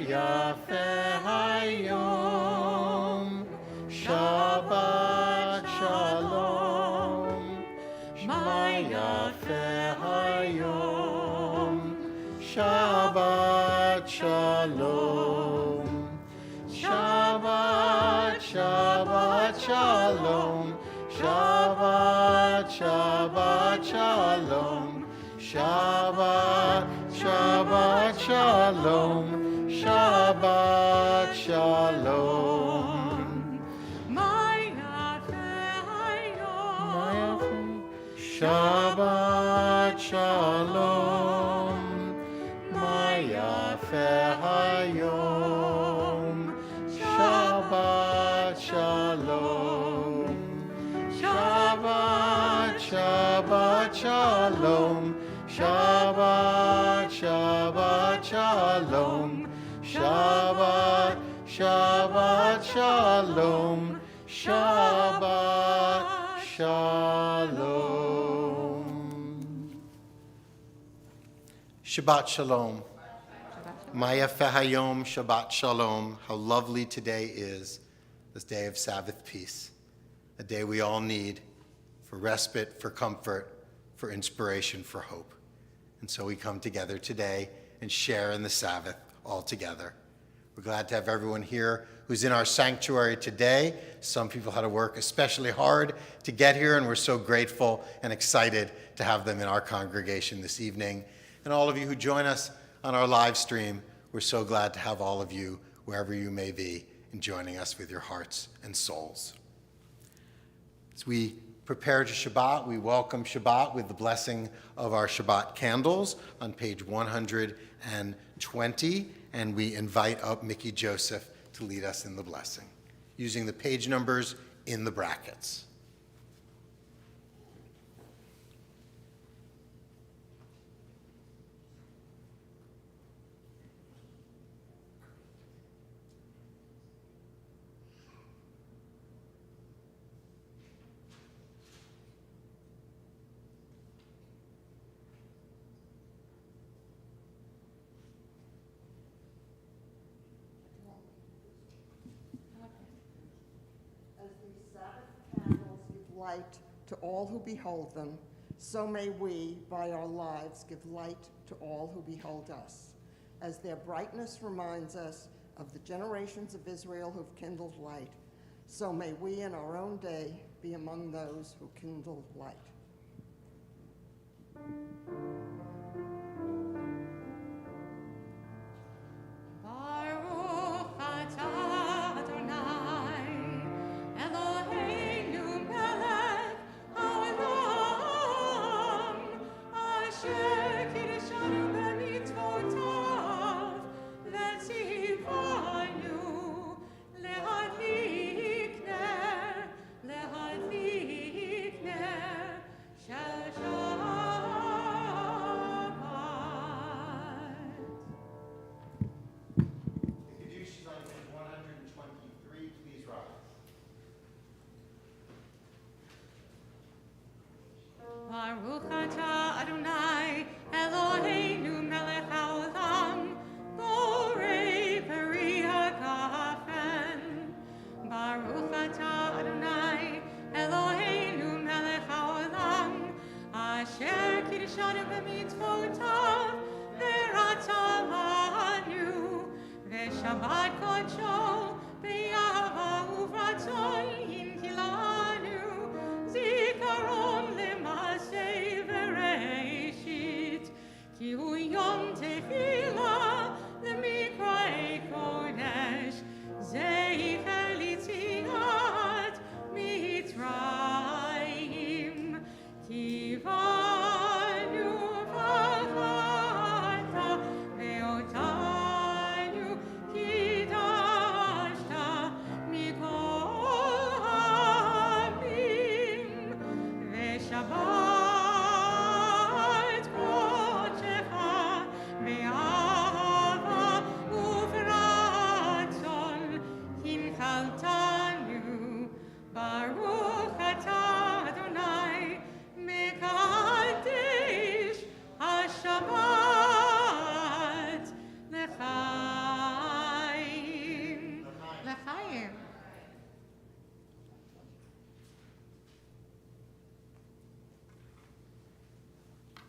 yafe hayom, Shabbat shalom. Ma yafe hayom, Shabbat shalom. Shabbat, Shabbat shalom. Shabbat, Shabbat shalom. Shabbat, Shabbat shalom. Shabbat shalom. Shabbat shalom. Mayafe hayom. Shabbat shalom. Shabbat, Shabbat shalom. Shabbat, Shabbat shalom. Shabbat, Shabbat shalom. Shabbat shalom. Shabbat shalom. Maya Fehayom, Shabbat shalom. How lovely today is, this day of Sabbath peace. A day we all need for respite, for comfort, for inspiration, for hope. And so we come together today and share in the Sabbath all together. We're glad to have everyone here who's in our sanctuary today. Some people had to work especially hard to get here, and we're so grateful and excited to have them in our congregation this evening. And all of you who join us on our live stream, we're so glad to have all of you, wherever you may be, in joining us with your hearts and souls. As we prepare to Shabbat, we welcome Shabbat with the blessing of our Shabbat candles on page 120, and we invite up Mickey Joseph to lead us in the blessing, using the page numbers in the brackets. Light to all who behold them, so may we, by our lives, give light to all who behold us, as their brightness reminds us of the generations of Israel who've kindled light, so may we in our own day be among those who kindle light. Baruch atah Adonai Eloheinu melech haolam borei peri hagafen. Baruch atah Adonai Eloheinu melech haolam asher kiddushanu b'mitzvotav v'rata lanu v'shabbat kodsho b'yahava uvratzon yinkilanu zikaron Ki hu yom tefila lemikra'ei kodesh zeicher litziat Mitzrayim ki vanu v'chata ve'otanu kidashta mikol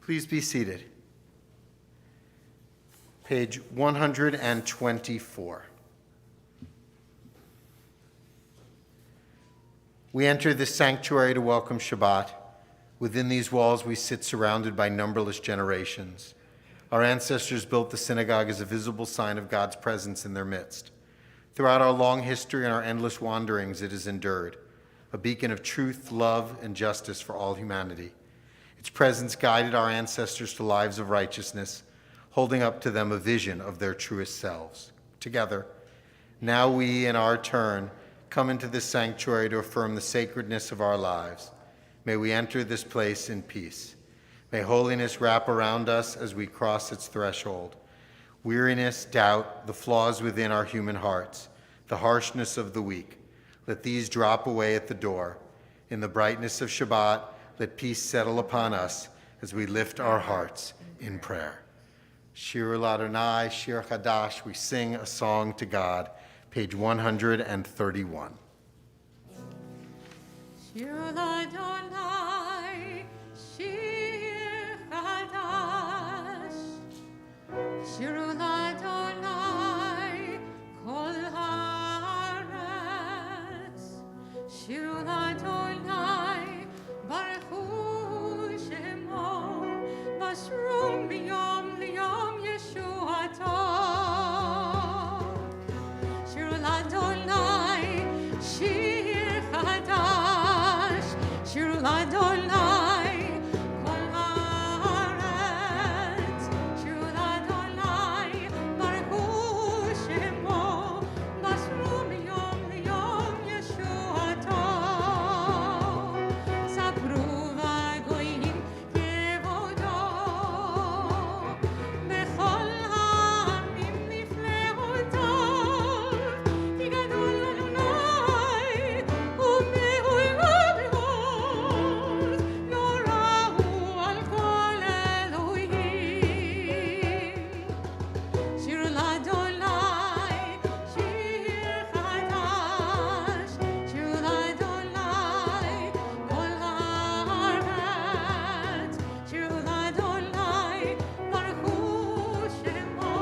Please be seated. Page 124. We enter this sanctuary to welcome Shabbat. Within these walls, we sit surrounded by numberless generations. Our ancestors built the synagogue as a visible sign of God's presence in their midst. Throughout our long history and our endless wanderings, it has endured, a beacon of truth, love, and justice for all humanity. Its presence guided our ancestors to lives of righteousness, holding up to them a vision of their truest selves. Together, now we, in our turn, come into this sanctuary to affirm the sacredness of our lives. May we enter this place in peace. May holiness wrap around us as we cross its threshold. Weariness, doubt, the flaws within our human hearts, the harshness of the weak, let these drop away at the door. In the brightness of Shabbat, let peace settle upon us as we lift our hearts in prayer. Shir L'Adonai, Shir Chadash, we sing a song to God, page 131. Shir L'Adonai, Shir Chadash, Shir L'Adonai, Kol Haaretz, Shir L'Adonai, Baruch Hu Shemo, Basrum B'Yom L'Yom Yeshuato. Shir L'Adonai, Shir Chadash, Shir L'Adonai, Kol Haaretz, Shir L'Adonai, Baruch Hu Shemo, Basrum B'Yom L'Yom Yeshuato. Sapru v'goyim kevodo, bechol ha'amim nifleotov, ki gadol Adonai, u'me'orav מאוד, norahu al kol Elohim. Shir L'Adonai, Shir Chadash, Shir L'Adonai, Kol Haaretz, Shir L'Adonai, Baruch Hu Shemo,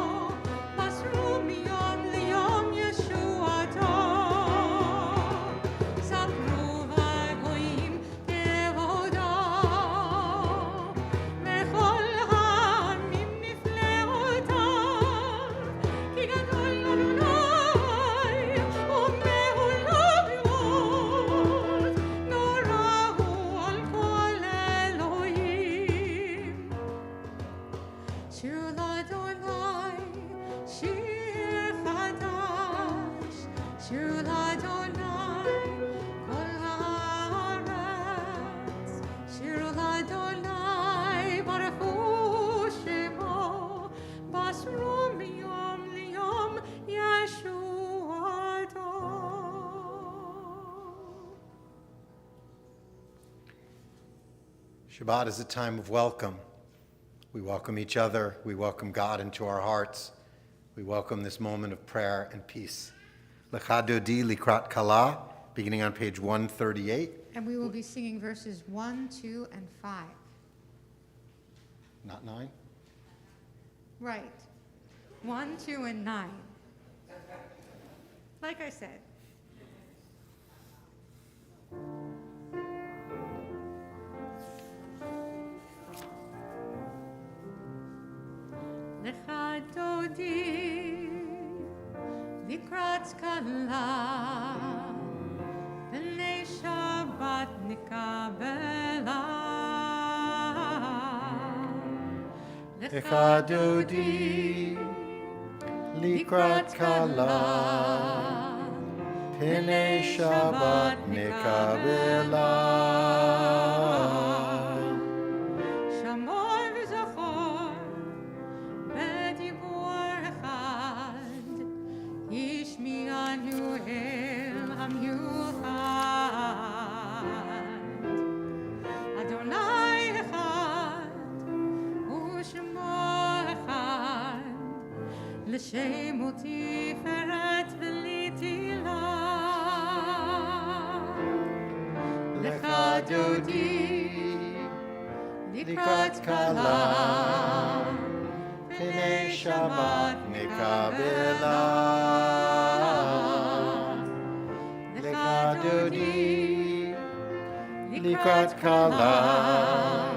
Basru Miyom L'Yom Yeshuato. Sapru v'goyim kevodo, bechol ha'amim nifleotov, ki gadol Adonai, u'me'orav מאוד, norahu al kol Elohim. Shir L'Adonai, Shir Chadash, Shir L'Adonai, Kol Haaretz, Shir L'Adonai, Baruch Hu Shemo, Basru Miyom L'Yom Yeshuato. Shabbat is a time of welcome. We welcome each other. We welcome God into our hearts. We welcome this moment of prayer and peace. Lecha Dodi Likrat Kala, beginning on page 138. And we will be singing verses 1, 2, and 5. Not 9? Right. 1, 2, and 9. Like I said. Lecha Dodi Likrat Kala, B'nei Shabbat Nikabela. Lecha Dodi Likrat Kala, Pnei Shabbat Nikabela. Shamor v'zachor b'dibur echad, yishmi'anu el hamiuchad. Adonai echad, u'shemo echad, l'shem u'tiferet v'litila. Lecha Dodi לקראת כלה, פני שבת נקבלה. לך דודי, לקראת כלה,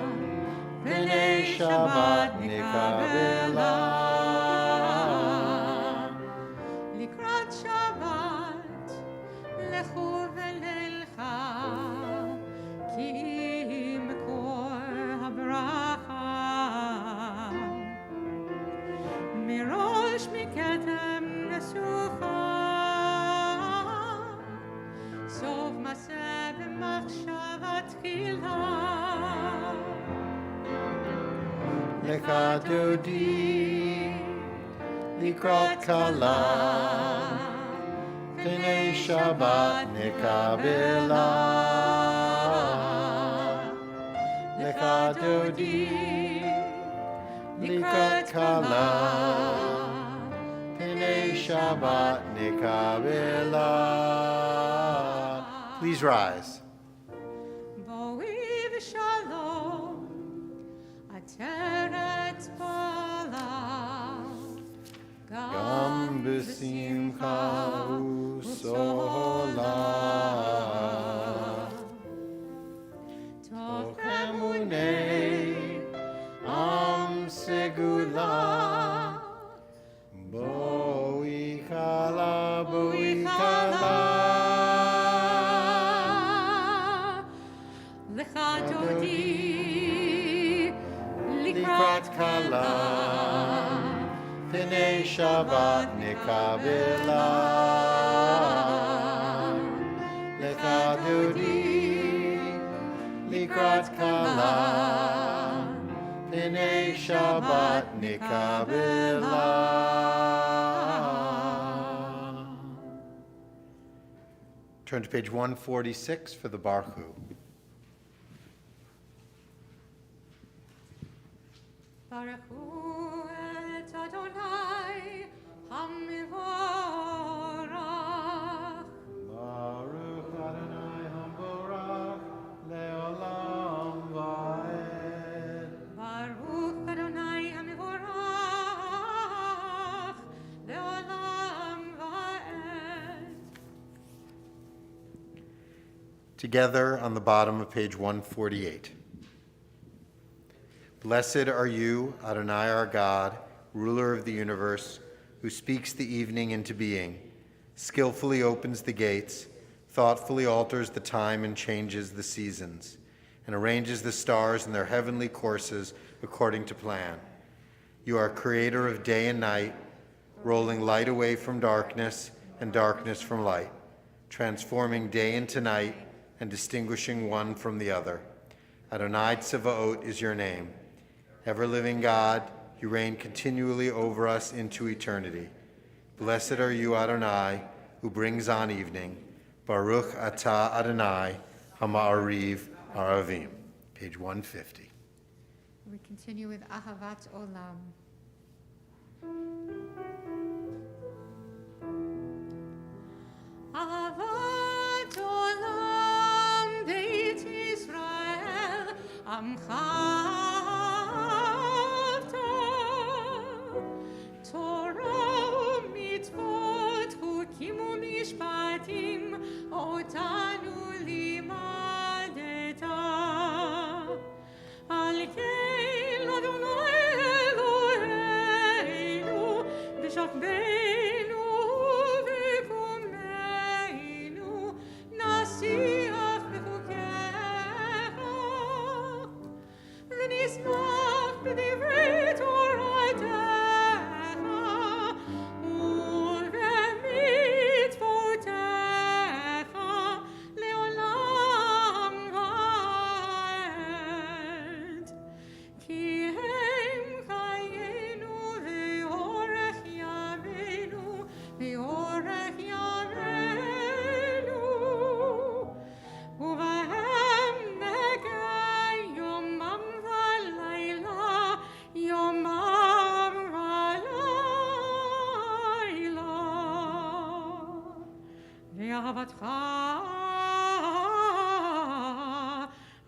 פני שבת נקבלה. לקראת שבת, לכו וללכה, כי מקור הברכה. מראש מכתם נסוכה, סוף מעשה במחשבה תחילה. לך דודי, לקראת כלה, פני שבת נקבלה. לך דודי, לקראת כלה, פני שבת נקבלה. Please rise. בואי ושלום, עטרת פלה, גם בשמחה וסולה. תוך אמוני עם סגולה. בואי כלה, בואי כלה. לך דודי, לקראת כלה, פני שבת נקבלה. לך דודי, לקראת כלה, פני שבת נקבלה. Turn to page 146 for the Baruch. ברכו את אדוני המבורך. Baruch Adonai HaMorach Le'olam Va'ed. ברוך אדוני המבורך לעולם ועד. Together on the bottom of page 148. Blessed are you, Adonai our God, ruler of the universe, who speaks the evening into being, skillfully opens the gates, thoughtfully alters the time and changes the seasons, and arranges the stars in their heavenly courses according to plan. You are creator of day and night, rolling light away from darkness and darkness from light, transforming day into night and distinguishing one from the other. Adonai Tsevaot is your name. Ever-living God, you reign continually over us into eternity. Blessed are you, Adonai, who brings on evening. Baruch atah Adonai, Hama'ariv Aravim. Page 150. We continue with Ahavat Olam. Ahavat Olam Beit Yisrael Amcha Torah u'mitzvot chukim u'mishpatim otanu limadeta al ken Adonai Eloheinu b'shachbeinu v'kumeinu nasiach b'chukecha v'nismach b'divrei Toratecha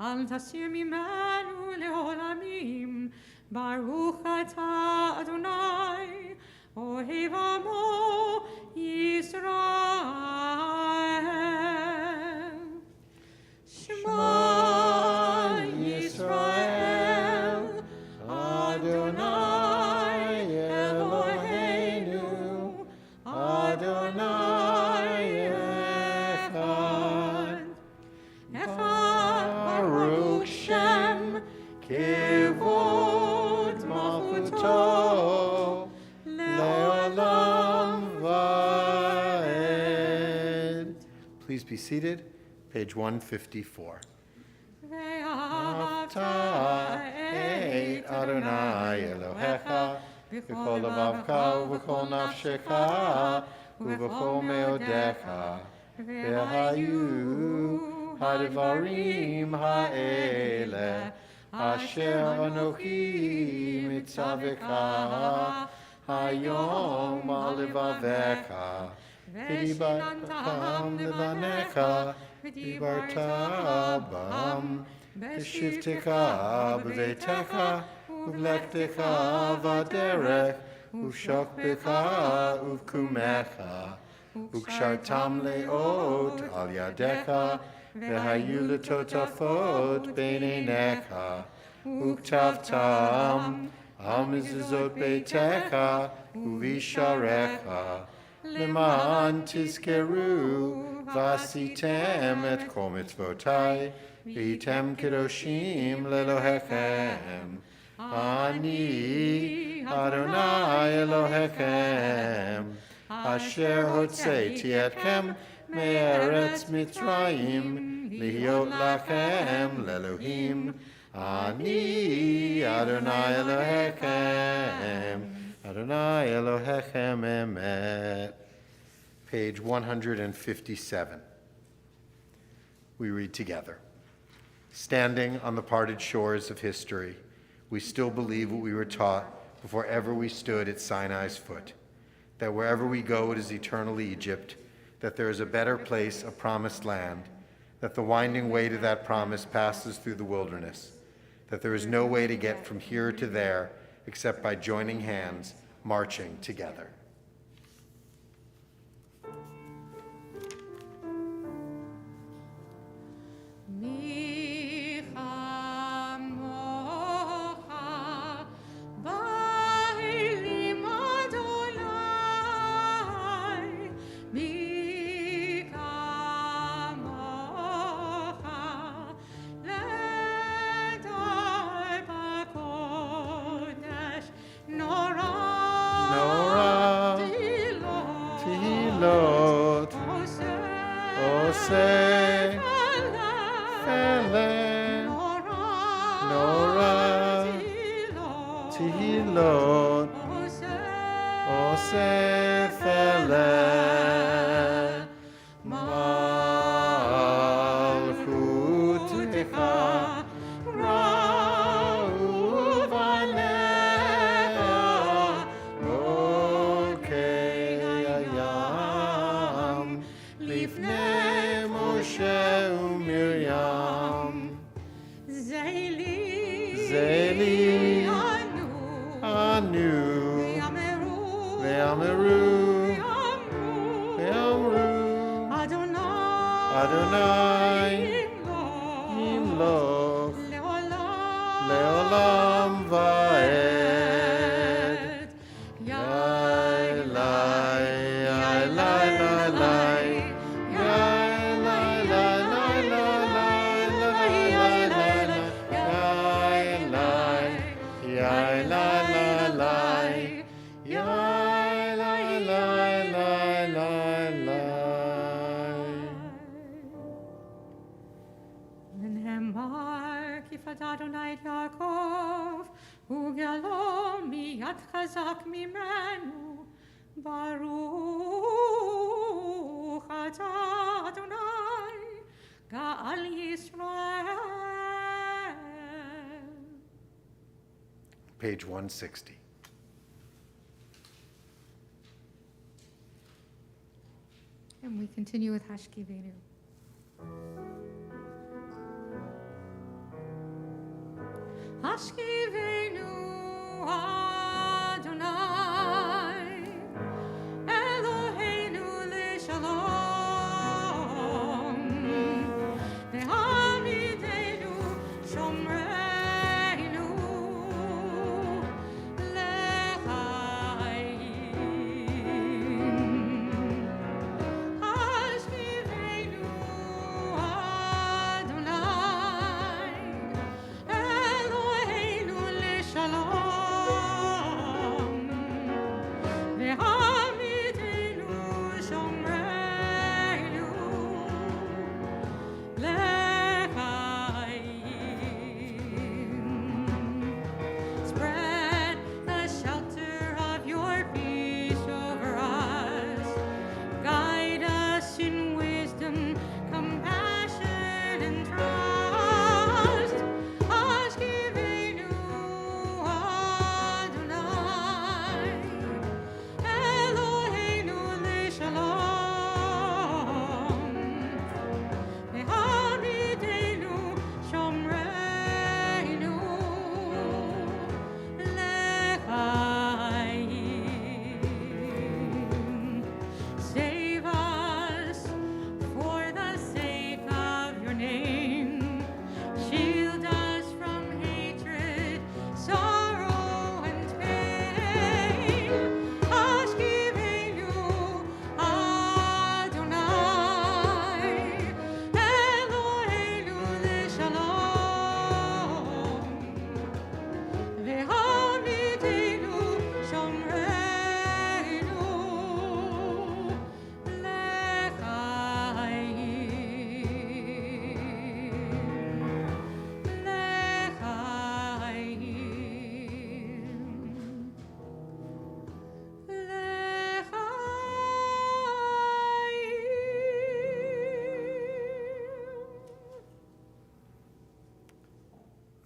אל תסיר ממנו לעולם Baruch atah Adonai, Ohev Amo Yisrael. Shema Yisrael, Adonai Eloheinu, Adonai Echad. Echad Baruch Shem Kevod Malchuto Leolam Vaed. Please be seated. Page 154. Ve'ahavta et Adonai Elohecha v'chol levavcha u'v'chol nafshecha u'v'chol meodecha v'hayu hadvarim ha'ele asher anochi mitzavecha hayom al levavecha v'dibartam levanecha v'dibarta bam B'shivtecha b'veitecha u'v'lechtecha v'aderech u'shokbecha u'v'kumecha u'kshartam le'ot al yadecha v'hayu l'totafot b'neinecha u'ktavtam al mezuzot beitecha u'visharecha leman tizkeru v'asitem et kol mitzvotai V'yitem kedoshim lelohechem. Ani Adonai Elohechem. Asher hotzeiti etchem me'eretz Mitzrayim lihiot lachem lelohim. Ani Adonai Elohechem. Adonai Elohechem emet. Page 157. We read together. Standing on the parted shores of history, we still believe what we were taught before ever we stood at Sinai's foot, that wherever we go it is eternal Egypt, that there is a better place, a promised land, that the winding way to that promise passes through the wilderness, that there is no way to get from here to there except by joining hands, marching together. Page 160. And we continue with Hashkivenu. Hashkivenu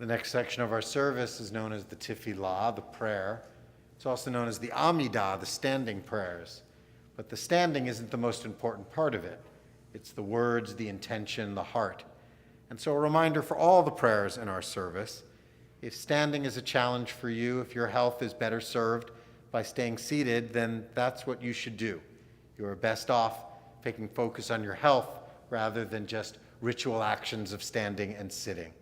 The next section of our service is known as the Tefillah, the prayer. It's also known as the Amidah, the standing prayers. But the standing isn't the most important part of it. It's the words, the intention, the heart. And so a reminder for all the prayers in our service, if standing is a challenge for you, if your health is better served by staying seated, then that's what you should do. You are best off taking focus on your health rather than just ritual actions of standing and sitting.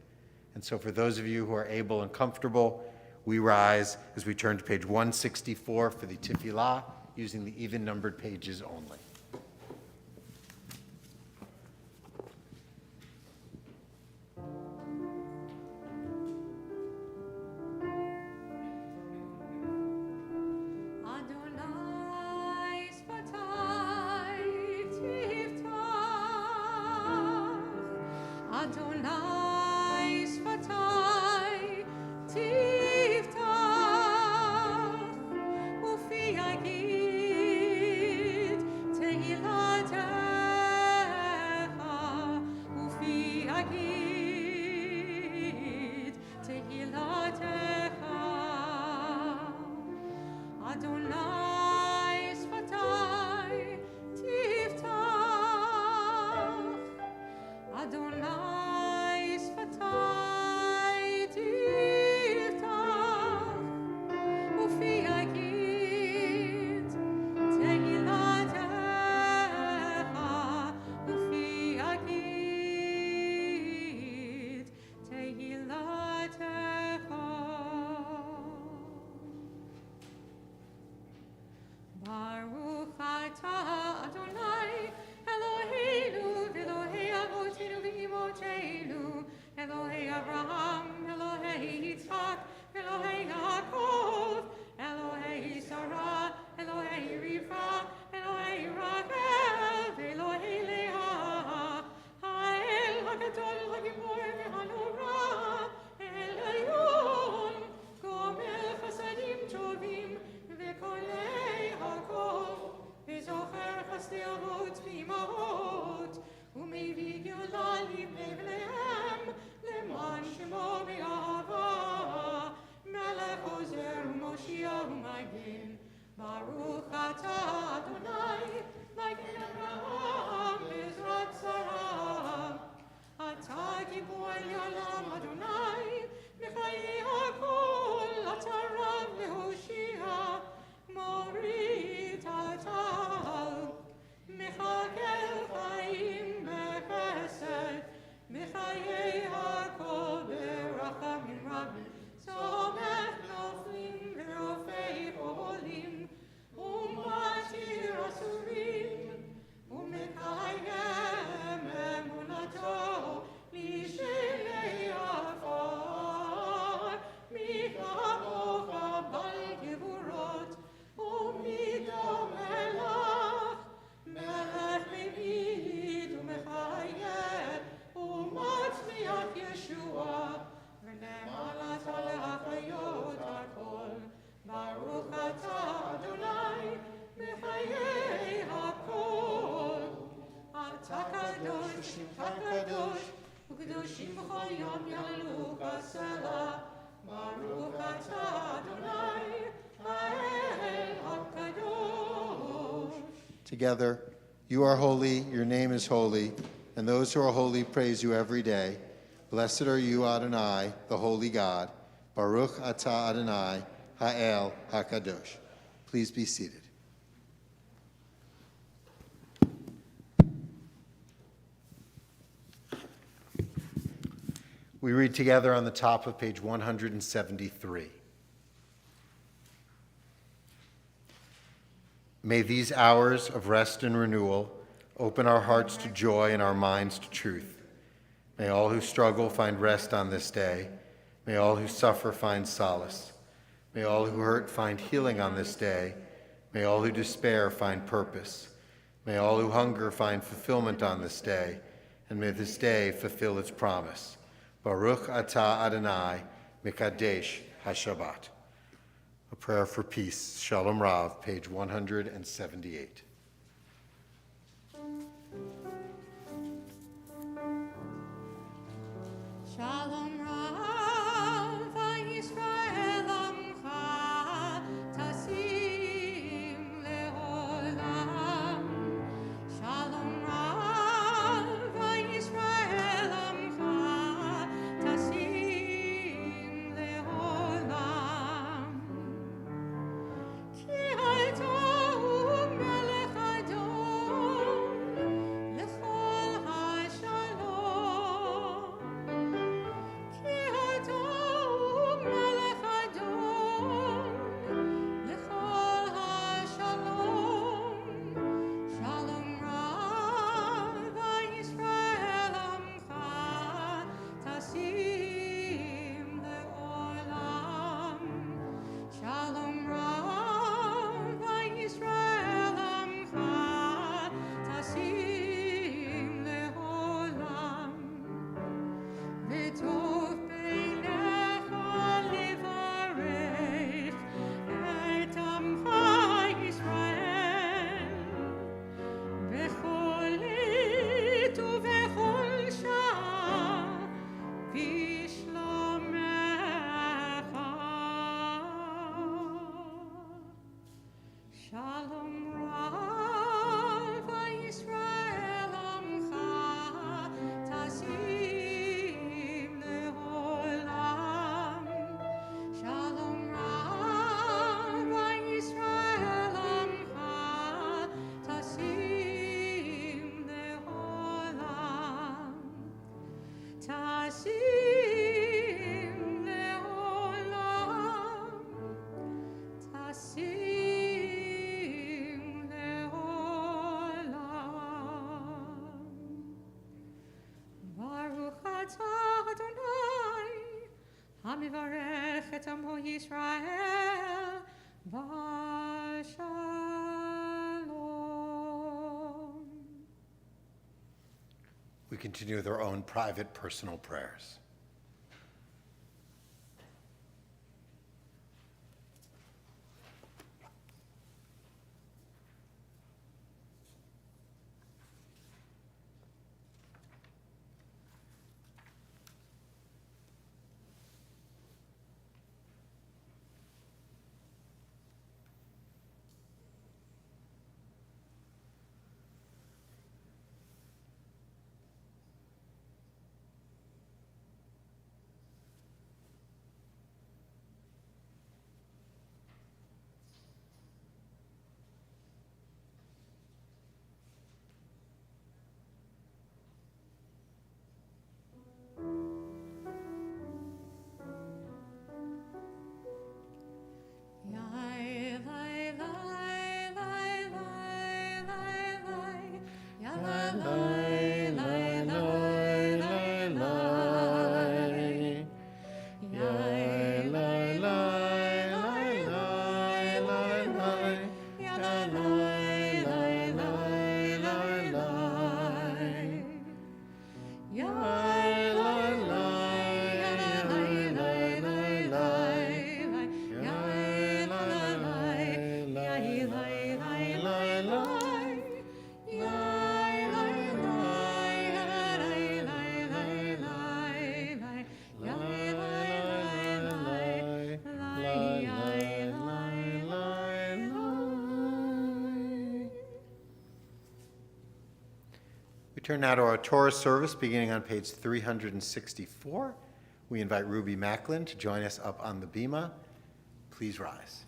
And so for those of you who are able and comfortable, we rise as we turn to page 164 for the Tefillah, using the even-numbered pages only. Together, you are holy, your name is holy, and those who are holy praise you every day. Blessed are you, Adonai, the holy God. Baruch atah Adonai, ha'el hakadosh. Please be seated. We read together on the top of page 173. May these hours of rest and renewal open our hearts to joy and our minds to truth. May all who struggle find rest on this day. May all who suffer find solace. May all who hurt find healing on this day. May all who despair find purpose. May all who hunger find fulfillment on this day. And may this day fulfill its promise. Baruch atah Adonai, Mikadesh HaShabbat. A prayer for peace, Shalom Rav, page 178. Shalom Rav. המברך את עמו ישראל בשלום. We continue with our own private personal prayers. We turn now to our Torah service beginning on page 364. We invite Ruby Macklin to join us up on the bima. Please rise.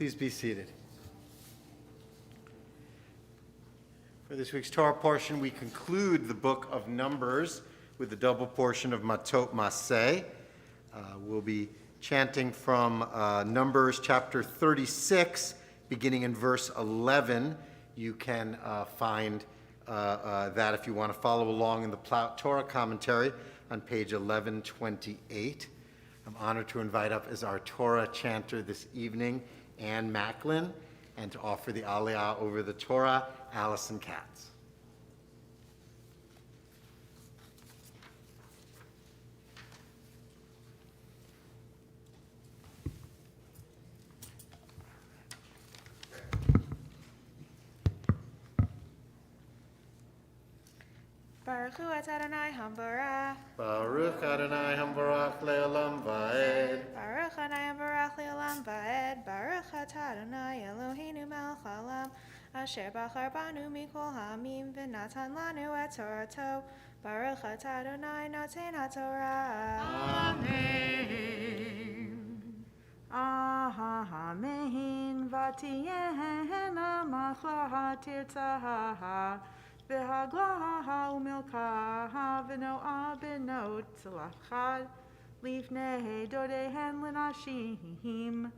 Please be seated. For this week's Torah portion, we conclude the book of Numbers with the double portion of Matot Maseh. We'll be chanting from Numbers chapter 36, beginning in verse 11. You can find that if you want to follow along in the Plaut Torah commentary on page 1128. I'm honored to invite up as our Torah chanter this evening, Ann Macklin, and to offer the Aliyah over the Torah, Allison Katz. Baruch Hu Atah Adonai Hambarach. Baruch Adonai Hambarach Le'olam Va'ed. Baruch Adonai Hambarach Le'olam Va'ed. Baruch Atah Adonai Eloheinu Melech Haolam. Asher bachar banu mikol ha'amim v'natan lanu et Torato. Baruch Atah Adonai Noten HaTorah. Amen. Amen. V'tiyehena machla tirtzaha v'haglaha umilkaha v'noa b'not tzlachad lifnei dodehen l'nashim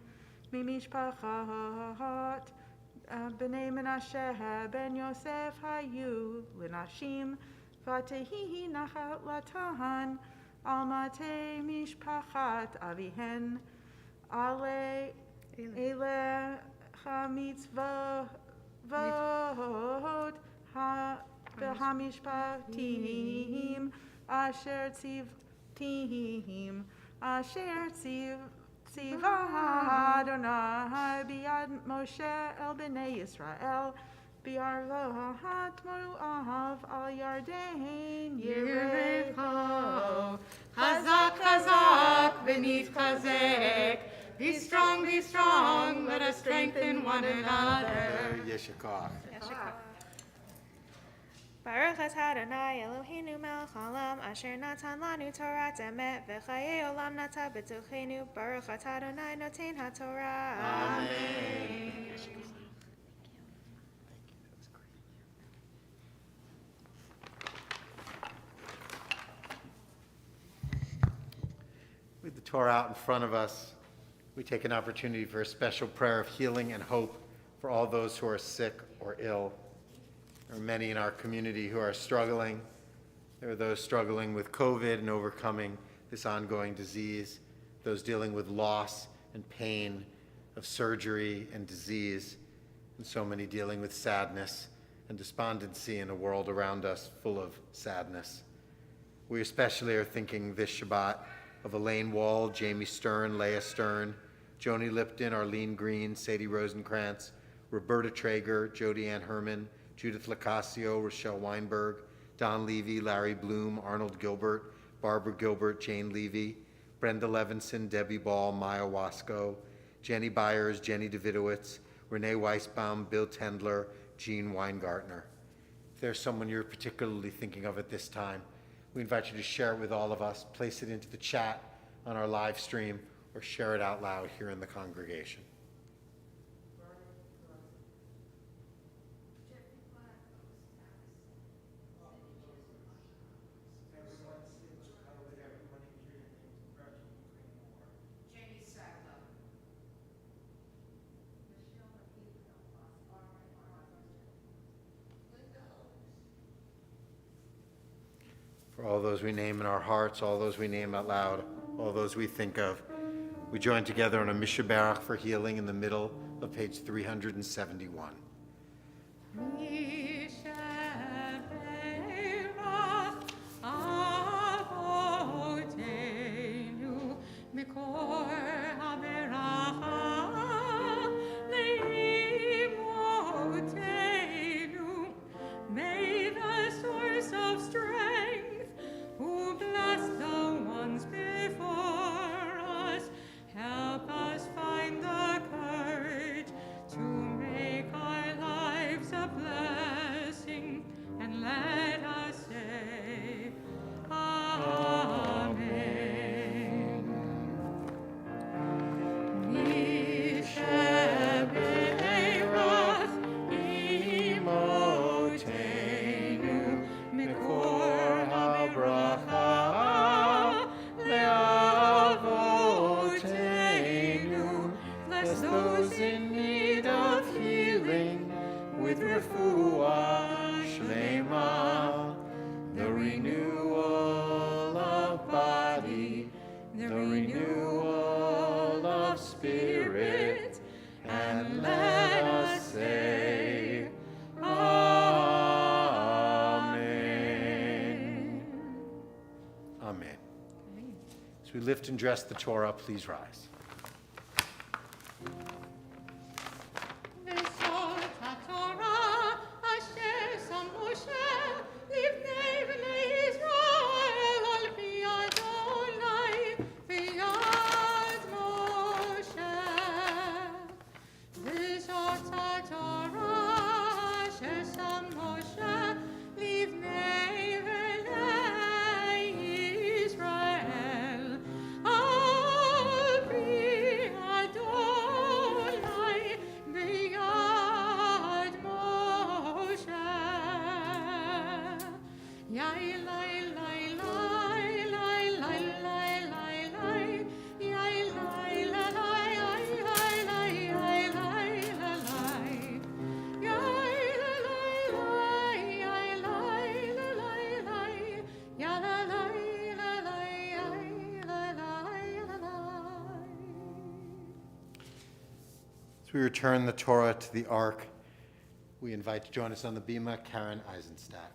mimishpachat b'nei Menashe ben Yosef hayu l'nashim v'tehihi nachat latahan al mate mishpachat avihen ale mitzvot hamishpatim asher tziva Adonai biad Moshe el bnei Yisrael bi'arvat mo'av al Yarden Yerecho Chazak, chazak, beneath chazek. Be strong, let us strengthen one another. Yeshakar. Baruch Atah Adonai Eloheinu Melech Haolam Asher Natan Lanu Torat Emet V'chayei Olam Nata B'tochenu Baruch Atah Adonai Noten HaTorah. Amen. With the Torah out in front of us, we take an opportunity for a special prayer of healing and hope for all those who are sick or ill. There are many in our community who are struggling. There are those struggling with COVID and overcoming this ongoing disease, those dealing with loss and pain of surgery and disease, and so many dealing with sadness and despondency in a world around us full of sadness. We especially are thinking this Shabbat of Elaine Wall, Jamie Stern, Leah Stern, Joni Lipton, Arlene Green, Sadie Rosenkrantz, Roberta Traeger, Jody Ann Herman, Judith Lacasio, Rochelle Weinberg, Don Levy, Larry Bloom, Arnold Gilbert, Barbara Gilbert, Jane Levy, Brenda Levinson, Debbie Ball, Maya Wasco, Jenny Byers, Jenny Davidowitz, Renee Weisbaum, Bill Tendler, Jean Weingartner. If there's someone you're particularly thinking of at this time, we invite you to share it with all of us, place it into the chat on our live stream, or share it out loud here in the congregation. For all those we name in our hearts, all those we name out loud, all those we think of, we join together on a Mishabarach for healing in the middle of page 371. May the source of strength, who bless the ones before us, help us find the courage to make our lives a blessing. those in need of healing with refuah shlema, the renewal of body, the renewal of spirit, and let us say, Amen. Amen. As we lift and dress the Torah, please rise. As we return the Torah to the Ark, we invite to join us on the bima Karen Eisenstadt.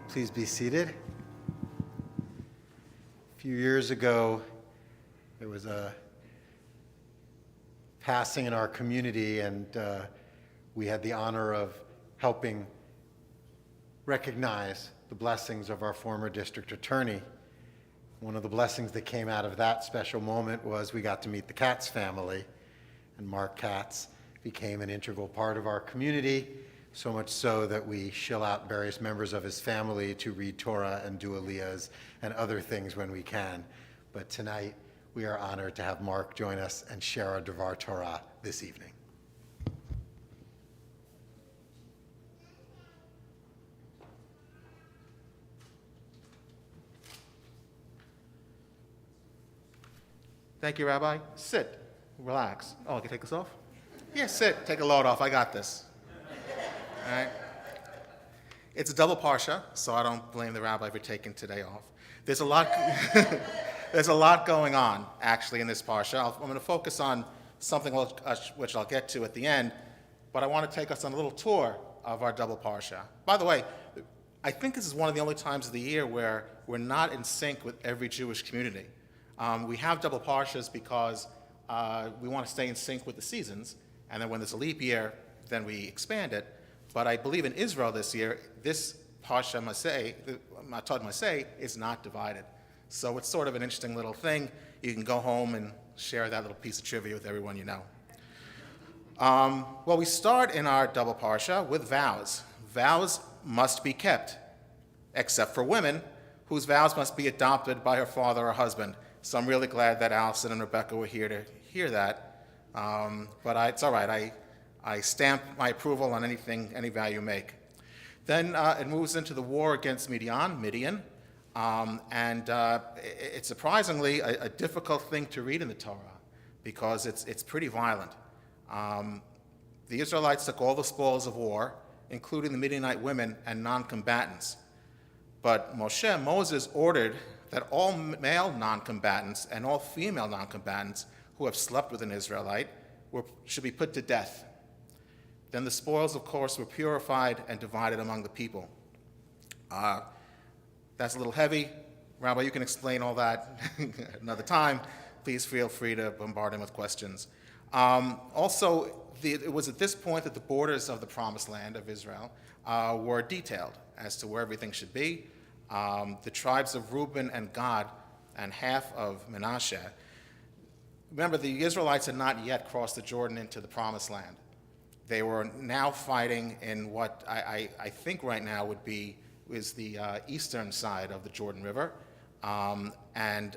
Please be seated. A few years ago, there was a passing in our community, and we had the honor of helping recognize the blessings of our former district attorney. One of the blessings that came out of that special moment was we got to meet the Katz family, and Mark Katz became an integral part of our community, so much so that we shill out various members of his family to read Torah and do aliyahs and other things when we can. But tonight, we are honored to have Mark join us and share our Devar Torah this evening. Thank you, Rabbi. Sit. Relax. Oh, I can take this off? Yeah, sit. Take a load off. I got this. All right. It's a double parsha, so I don't blame the rabbi for taking today off. There's a lot. There's a lot going on actually in this parsha. I'm going to focus on something which I'll get to at the end, but I want to take us on a little tour of our double parsha. By the way, I think this is one of the only times of the year where we're not in sync with every Jewish community. We have double parshas because we want to stay in sync with the seasons, and then when there's a leap year, then we expand it. But I believe in Israel this year, this parsha Maseh, Matad Maseh, is not divided. So it's sort of an interesting little thing. You can go home and share that little piece of trivia with everyone you know. Well, we start in our double parsha with vows. Vows must be kept, except for women, whose vows must be adopted by her father or husband. So I'm really glad that Allison and Rebecca were here to hear that. But it's all right. I stamp my approval on any vow you make. Then it moves into the war against Midian, and it's surprisingly a difficult thing to read in the Torah because it's pretty violent. The Israelites took all the spoils of war, including the Midianite women and non-combatants. But Moses ordered that all male non-combatants and all female non-combatants who have slept with an Israelite should be put to death. Then the spoils, of course, were purified and divided among the people. That's a little heavy. Rabbi, you can explain all that another time. Please feel free to bombard him with questions. It was at this point that the borders of the Promised Land of Israel were detailed as to where everything should be. The tribes of Reuben and Gad and half of Manasseh. Remember, the Israelites had not yet crossed the Jordan into the Promised Land. They were now fighting in what I think right now is the eastern side of the Jordan River. And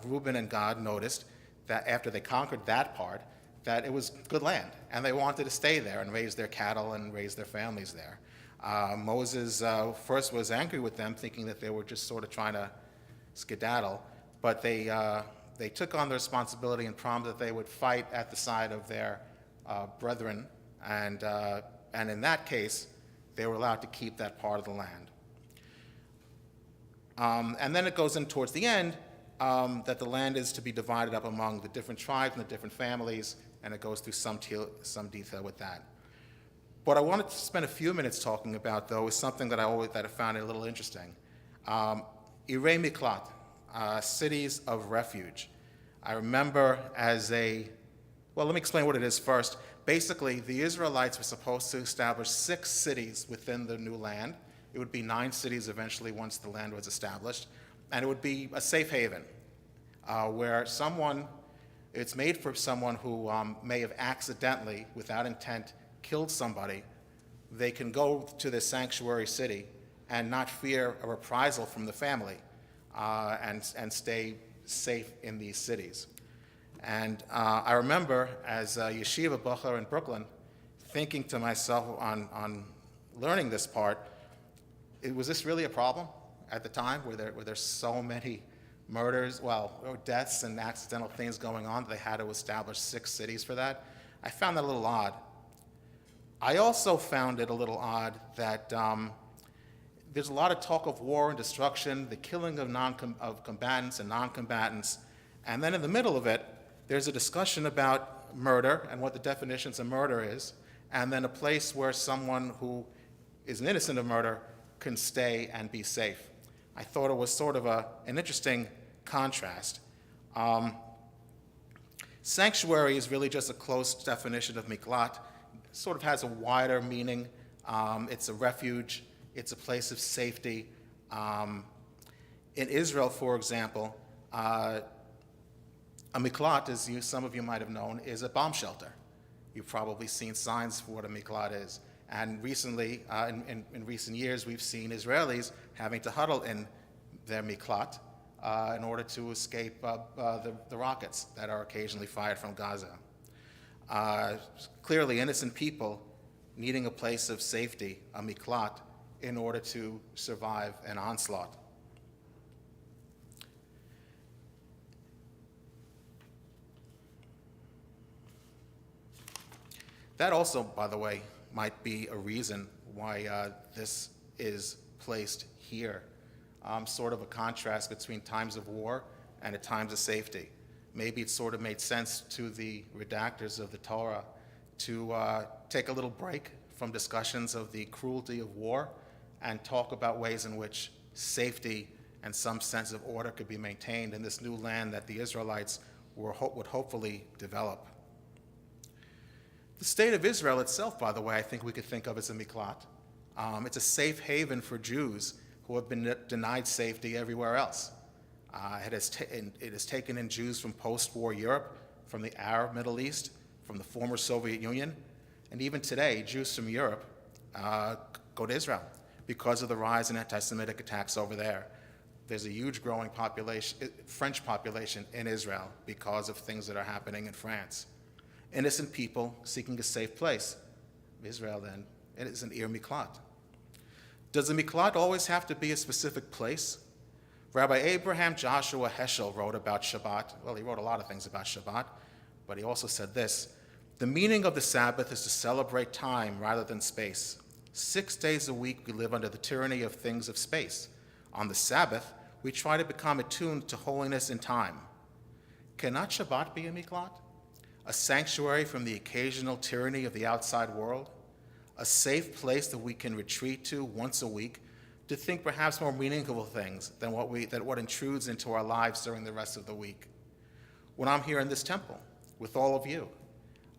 Reuben and Gad noticed that after they conquered that part, that it was good land, and they wanted to stay there and raise their cattle and raise their families there. Moses first was angry with them, thinking that they were just sort of trying to skedaddle, but they took on the responsibility and promised that they would fight at the side of their brethren, and in that case, they were allowed to keep that part of the land. And then it goes in towards the end that the land is to be divided up among the different tribes and the different families, and it goes through some detail with that. What I wanted to spend a few minutes talking about, though, is something that I found a little interesting. Irei Miklat, cities of refuge. I remember let me explain what it is first. Basically, the Israelites were supposed to establish 6 cities within the new land. It would be 9 cities eventually once the land was established, and it would be a safe haven where it's made for someone who may have accidentally, without intent, killed somebody. They can go to this sanctuary city and not fear a reprisal from the family and stay safe in these cities. And I remember as a yeshiva bacher in Brooklyn thinking to myself on learning this part, was this really a problem at the time? Were there so many murders, or deaths and accidental things going on that they had to establish 6 cities for that? I found that a little odd. I also found it a little odd that there's a lot of talk of war and destruction, the killing of combatants and non-combatants, and then in the middle of it, there's a discussion about murder and what the definitions of murder is, and then a place where someone who is innocent of murder can stay and be safe. I thought it was sort of an interesting contrast. Sanctuary is really just a close definition of miklat. It sort of has a wider meaning. It's a refuge. It's a place of safety. In Israel, for example, a miklat, as some of you might have known, is a bomb shelter. You've probably seen signs for what a miklat is. And recently, in recent years, we've seen Israelis having to huddle in their miklat in order to escape the rockets that are occasionally fired from Gaza. Clearly, innocent people needing a place of safety, a miklat, in order to survive an onslaught. That also, by the way, might be a reason why this is placed here. Sort of a contrast between times of war and at times of safety. Maybe it sort of made sense to the redactors of the Torah to take a little break from discussions of the cruelty of war and talk about ways in which safety and some sense of order could be maintained in this new land that the Israelites would hopefully develop. The state of Israel itself, by the way, I think we could think of as a miklat. It's a safe haven for Jews who have been denied safety everywhere else. It has taken in Jews from post-war Europe, from the Arab Middle East, from the former Soviet Union, and even today, Jews from Europe go to Israel because of the rise in anti-Semitic attacks over there. There's a huge growing French population in Israel because of things that are happening in France. Innocent people seeking a safe place. Israel, then, it is an Ir Miklat. Does a Miklat always have to be a specific place? Rabbi Abraham Joshua Heschel wrote about Shabbat. Well, he wrote a lot of things about Shabbat, but he also said this: the meaning of the Sabbath is to celebrate time rather than space. 6 days a week we live under the tyranny of things of space. On the Sabbath, we try to become attuned to holiness in time. Cannot Shabbat be a miklat? A sanctuary from the occasional tyranny of the outside world? A safe place that we can retreat to once a week to think perhaps more meaningful things than what intrudes into our lives during the rest of the week. When I'm here in this temple with all of you,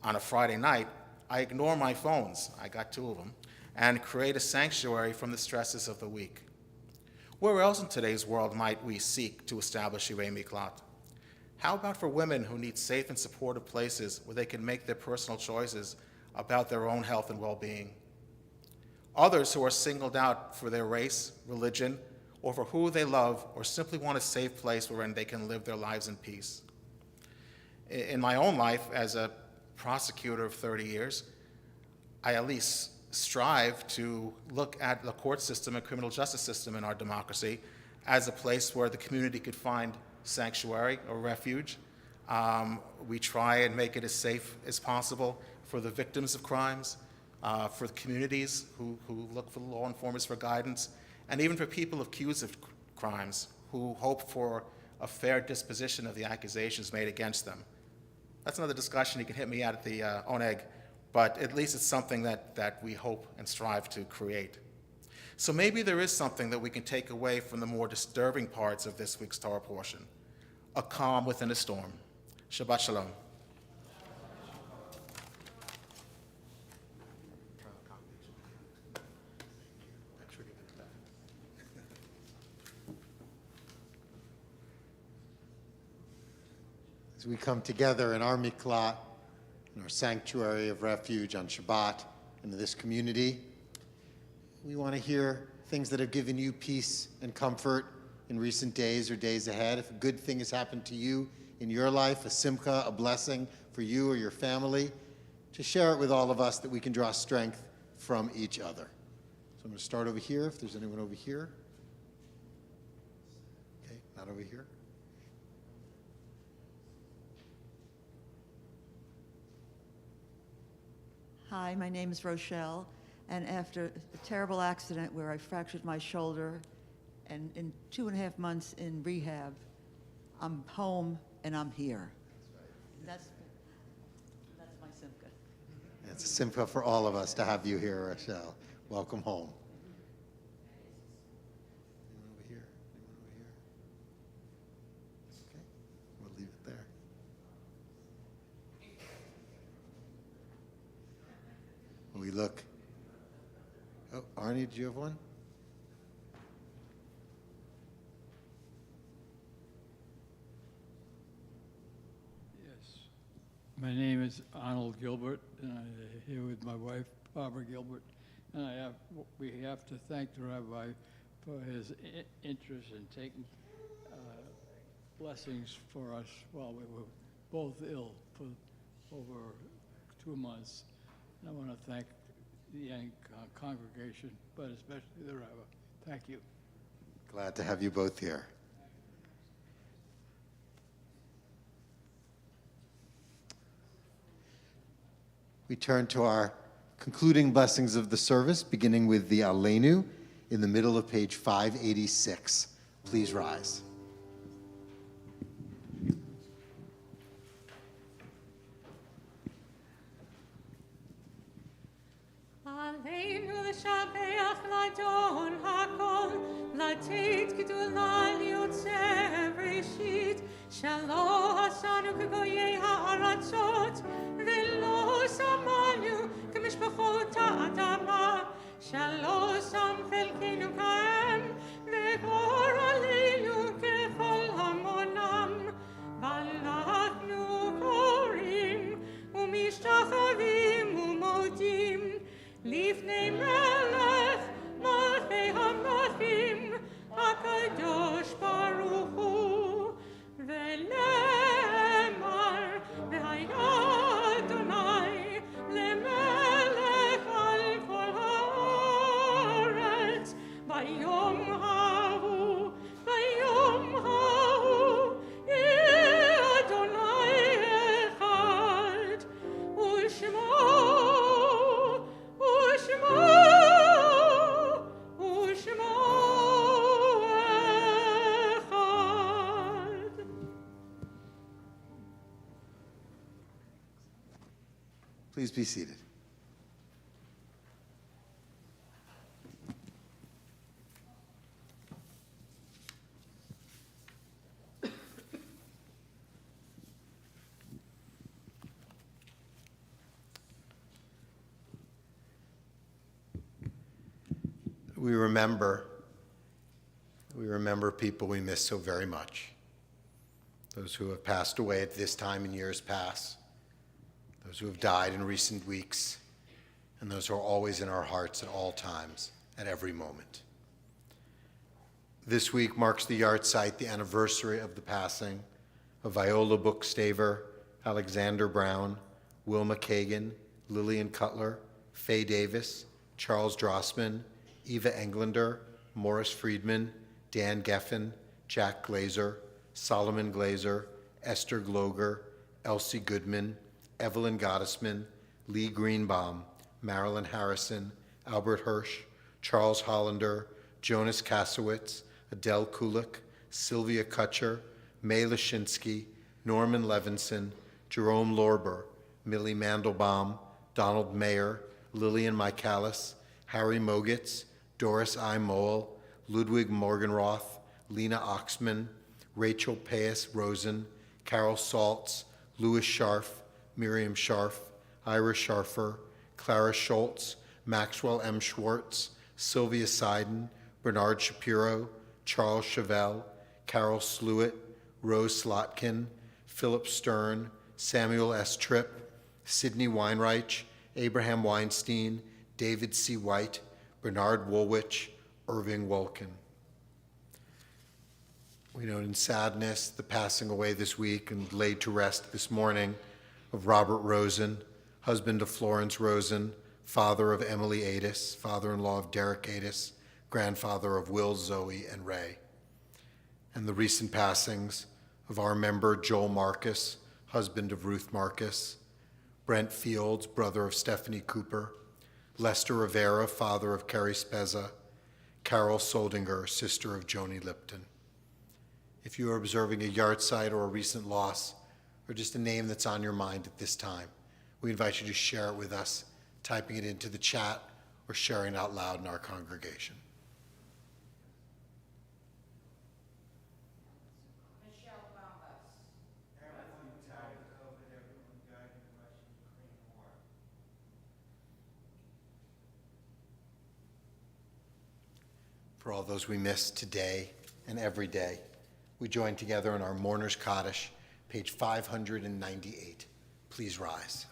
on a Friday night, I ignore my phones, I got 2 of them, and create a sanctuary from the stresses of the week. Where else in today's world might we seek to establish Yirei Miklat? How about for women who need safe and supportive places where they can make their personal choices about their own health and well-being? Others who are singled out for their race, religion, or for who they love, or simply want a safe place wherein they can live their lives in peace. In my own life, as a prosecutor of 30 years, I at least strive to look at the court system and criminal justice system in our democracy as a place where the community could find sanctuary or refuge. We try and make it as safe as possible for the victims of crimes, for the communities who look for law informers for guidance, and even for people accused of crimes who hope for a fair disposition of the accusations made against them. That's another discussion. You can hit me at the Oneg, but at least it's something that we hope and strive to create. So maybe there is something that we can take away from the more disturbing parts of this week's Torah portion: a calm within a storm. Shabbat Shalom. As we come together in our miklat, in our sanctuary of refuge on Shabbat, into this community, we want to hear things that have given you peace and comfort in recent days or days ahead. If a good thing has happened to you in your life, a simcha, a blessing for you or your family, to share it with all of us that we can draw strength from each other. So I'm going to start over here, if there's anyone over here. Okay, not over here. Hi, my name is Rochelle, and after a terrible accident where I fractured my shoulder, and in 2.5 months in rehab, I'm home and I'm here. That's my simcha. It's a simcha for all of us to have you here, Rochelle. Welcome home. Anyone over here? Anyone over here? Okay, we'll leave it there. We look. Oh, Arnie, do you have one? Yes. My name is Arnold Gilbert, and I'm here with my wife, Barbara Gilbert. And we have to thank the rabbi for his interest in taking blessings for us while we were both ill for over 2 months. And I want to thank the young congregation, but especially the rabbi. Thank you. Glad to have you both here. We turn to our concluding blessings of the service, beginning with the Aleinu in the middle of page 586. Please rise. Aleinu l'shabeach l'adon hakol, l'tit gdula liyotzeh reshit, shelo hasanu k'goyei ha'aratzot, v'lo samanu k'mishpachot ha'adama, shelo sam chelkeinu ka'em, v'gor aleinu k'chol hamonam, v'alachnu korim, u'mish ניצבים ומודים לפני מלך מלכי המלכים הקדוש ברוך הוא ולאמר והיה אדוני למלך על כל הארץ ביום ההוא יהיה אדוני אחד ושמו אחד. Please be seated. We remember people we miss so very much. Those who have passed away at this time in years past, those who have died in recent weeks, and those who are always in our hearts at all times, at every moment. This week marks the yahrzeit, the anniversary of the passing of Viola Bookstaver, Alexander Brown, Wilma Kagan, Lillian Cutler, Faye Davis, Charles Drossman, Eva Englander, Morris Friedman, Dan Geffen, Jack Glazer, Solomon Glazer, Esther Gloger, Elsie Goodman, Evelyn Gottesman, Lee Greenbaum, Marilyn Harrison, Albert Hirsch, Charles Hollander, Jonas Kasowitz, Adele Kulik, Sylvia Kutcher, May Lashinsky, Norman Levinson, Jerome Lorber, Millie Mandelbaum, Donald Mayer, Lillian Michaelis, Harry Mogitz, Doris I. Moell, Ludwig Morgenroth, Lena Oxman, Rachel Paes Rosen, Carol Saltz, Louis Scharf, Miriam Scharf, Ira Scharfer, Clara Schultz, Maxwell M. Schwartz, Sylvia Seiden, Bernard Shapiro, Charles Chevelle, Carol Sluitt, Rose Slotkin, Philip Stern, Samuel S. Tripp, Sidney Weinreich, Abraham Weinstein, David C. White, Bernard Woolwich, Irving Wolkin. We note in sadness the passing away this week and laid to rest this morning of Robert Rosen, husband of Florence Rosen, father of Emily Adis, father-in-law of Derek Adis, grandfather of Will, Zoe, and Ray. And the recent passings of our member Joel Marcus, husband of Ruth Marcus, Brent Fields, brother of Stephanie Cooper, Lester Rivera, father of Carrie Spezza, Carol Soldinger, sister of Joni Lipton. If you are observing a yahrzeit or a recent loss, or just a name that's on your mind at this time, we invite you to share it with us, typing it into the chat or sharing it out loud in our congregation. For all those we miss today and every day, we join together in our Mourner's Kaddish, page 598. Please rise.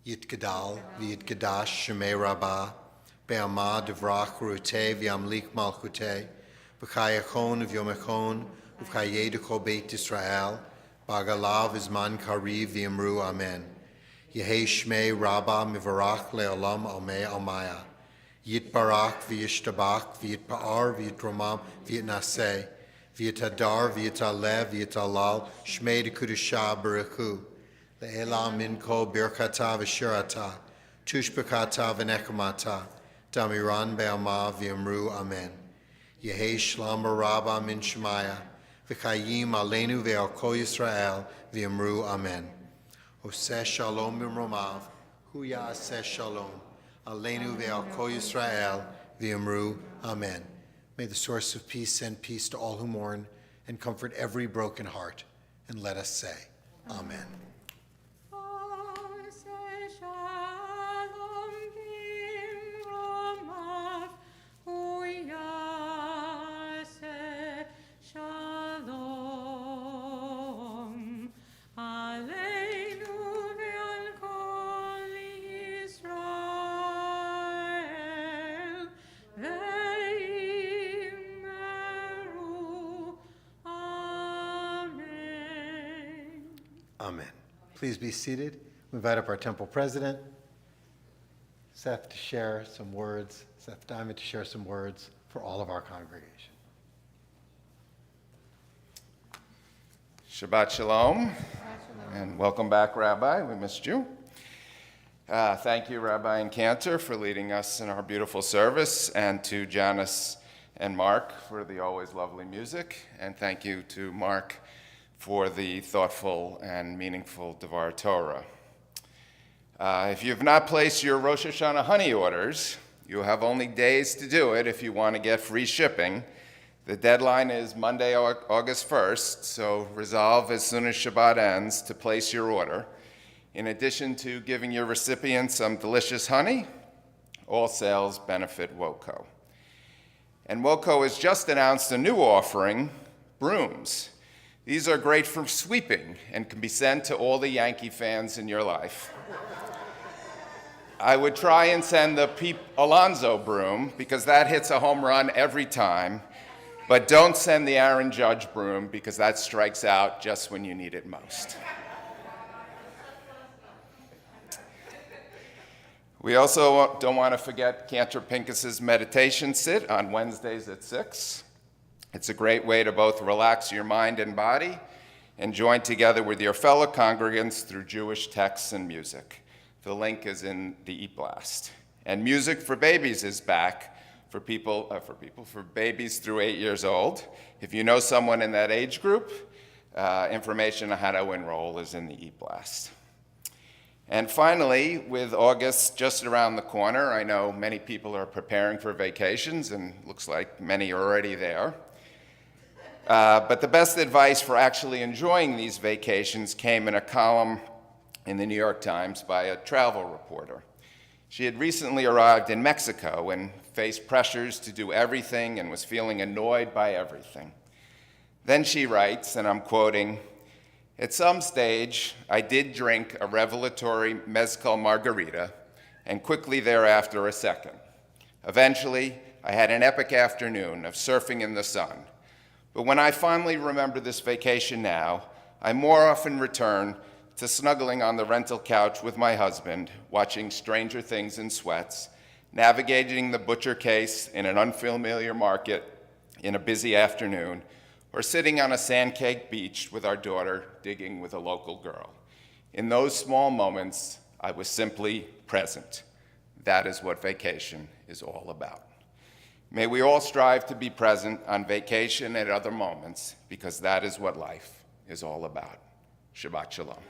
Yitgadal v'yitgadash shemei rabbah, be'amah devrach ruteh v'yamlik malchuteh, v'chayachon v'yomechon, v'chayedechol beit Yisrael, b'agalav izman kariv v'yamru amen. Yehei shmei rabbah mivarach le'olam almei almaya. Yitbarach v'yishtabach v'yitpa'ar v'yitromam v'yitnaseh v'yitadar v'yitaleh v'yitalal shmei dekudusha baruchu le'elam min kol birkata v'shirata tushbekata v'nekamata damiran be'amah v'yamru amen. Yehei shlam rabbah min shemaya v'chayim aleinu ve'al kol Yisrael v'yamru amen. Oseh shalom b'mromav hu ya'aseh shalom Aleinu ve'al kol Yisrael v'yamru amen. May the source of peace send peace to all who mourn and comfort every broken heart. And let us say, amen. Shalom. Amen. Please be seated. We invite up our temple president, Seth, to share some words, Seth Diamond, to share some words for all of our congregation. Shabbat Shalom, and welcome back, Rabbi. We missed you. Thank you, Rabbi and Cantor, for leading us in our beautiful service, and to Janice and Mark for the always lovely music, and thank you to Mark for the thoughtful and meaningful Devar Torah. If you have not placed your Rosh Hashanah honey orders, you have only days to do it if you want to get free shipping. The deadline is Monday, August 1st, so resolve as soon as Shabbat ends to place your order. In addition to giving your recipients some delicious honey, all sales benefit WOCO. And WOCO has just announced a new offering, brooms. These are great for sweeping and can be sent to all the Yankee fans in your life. I would try and send the Pete Alonso broom because that hits a home run every time, but don't send the Aaron Judge broom because that strikes out just when you need it most. We also don't want to forget Cantor Pincus's meditation sit on Wednesdays at 6. It's a great way to both relax your mind and body and join together with your fellow congregants through Jewish texts and music. The link is in the eBlast. And Music for Babies is back for babies through 8 years old. If you know someone in that age group, information on how to enroll is in the eBlast. And finally, with August just around the corner, I know many people are preparing for vacations, and looks like many are already there. But the best advice for actually enjoying these vacations came in a column in the New York Times by a travel reporter. She had recently arrived in Mexico and faced pressures to do everything and was feeling annoyed by everything. Then she writes, and I'm quoting, "At some stage, I did drink a revelatory mezcal margarita, and quickly thereafter a second. Eventually, I had an epic afternoon of surfing in the sun. But when I finally remember this vacation now, I more often return to snuggling on the rental couch with my husband, watching Stranger Things in sweats, navigating the butcher case in an unfamiliar market in a busy afternoon, or sitting on a sandcake beach with our daughter digging with a local girl. In those small moments, I was simply present. That is what vacation is all about." May we all strive to be present on vacation and other moments, because that is what life is all about. Shabbat Shalom.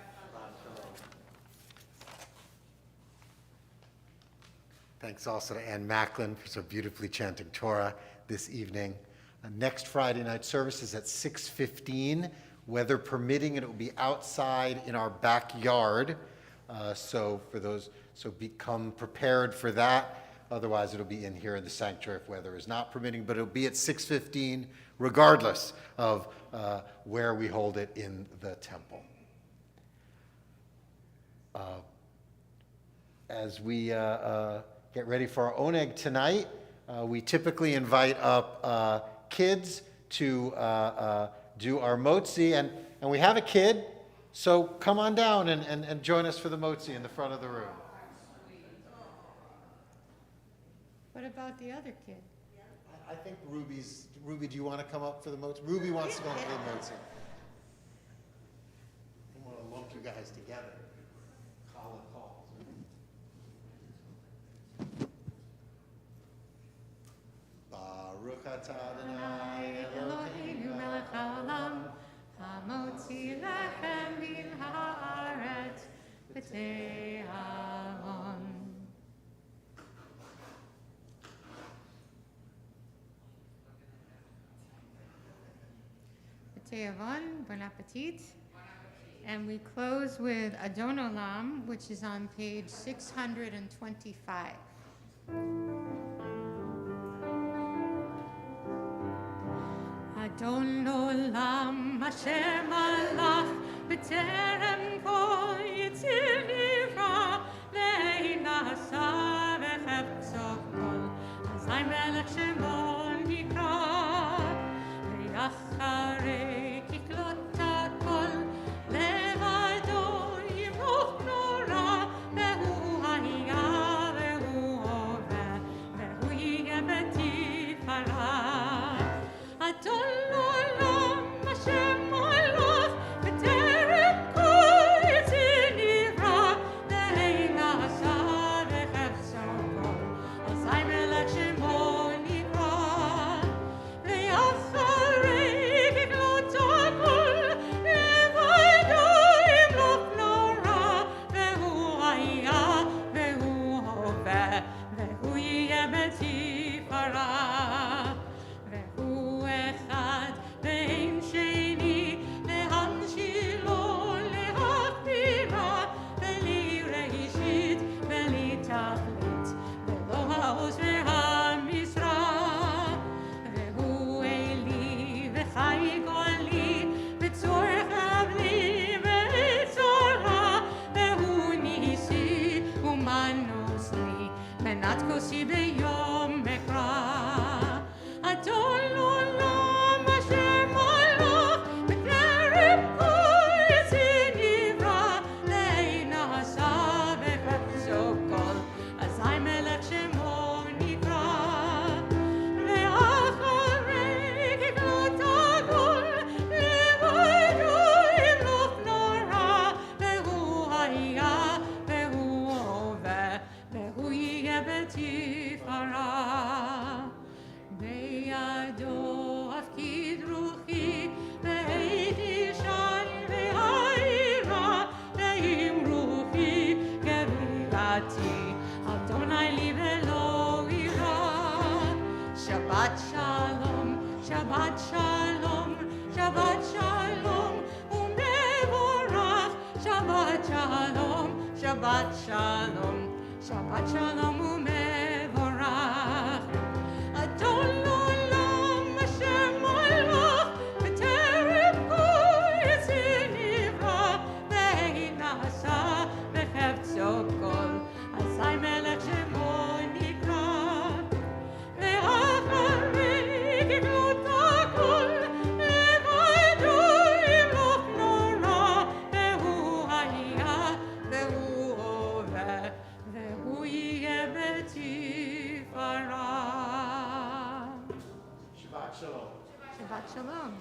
Thanks also to Ann Macklin for so beautifully chanting Torah this evening. Next Friday night service is at 6:15, weather permitting, and it will be outside in our backyard. So become prepared for that. Otherwise, it'll be in here in the sanctuary if weather is not permitting, but it'll be at 6:15 regardless of where we hold it in the temple. As we get ready for our oneg tonight, we typically invite up kids to do our motzi, and we have a kid, so come on down and join us for the motzi in the front of the room. What about the other kid? I think Ruby, do you want to come up for the motzi? Ruby wants to go for the motzi. I want to lump you guys together. Call it calls. Baruch atah Adonai Eloheinu melech haolam, hamotzi lechem min haaretz b'te'avon. B'te'avon, bon appetit. And we close with Adon Olam, which is on page 625. Adon Olam Hashem Malach B'terem Kol Yitzir Nivra Le'inasa V'chefzo Kol Azai Melech Shemo Nikra V'yacharei Kiklot HaKol Levad Shabbat Shalom, Shabbat Shalom umevorach. Adon l'olam asher malach, b'terem koyetz nivra, vehi nasa b'chefzo kol, asay melech shemo nikra. Ve'acharei gidlut hakol, levado yimloch nora, vehu haya, vehu ove, vehu yeh betifara. Shabbat Shalom. Shabbat Shalom.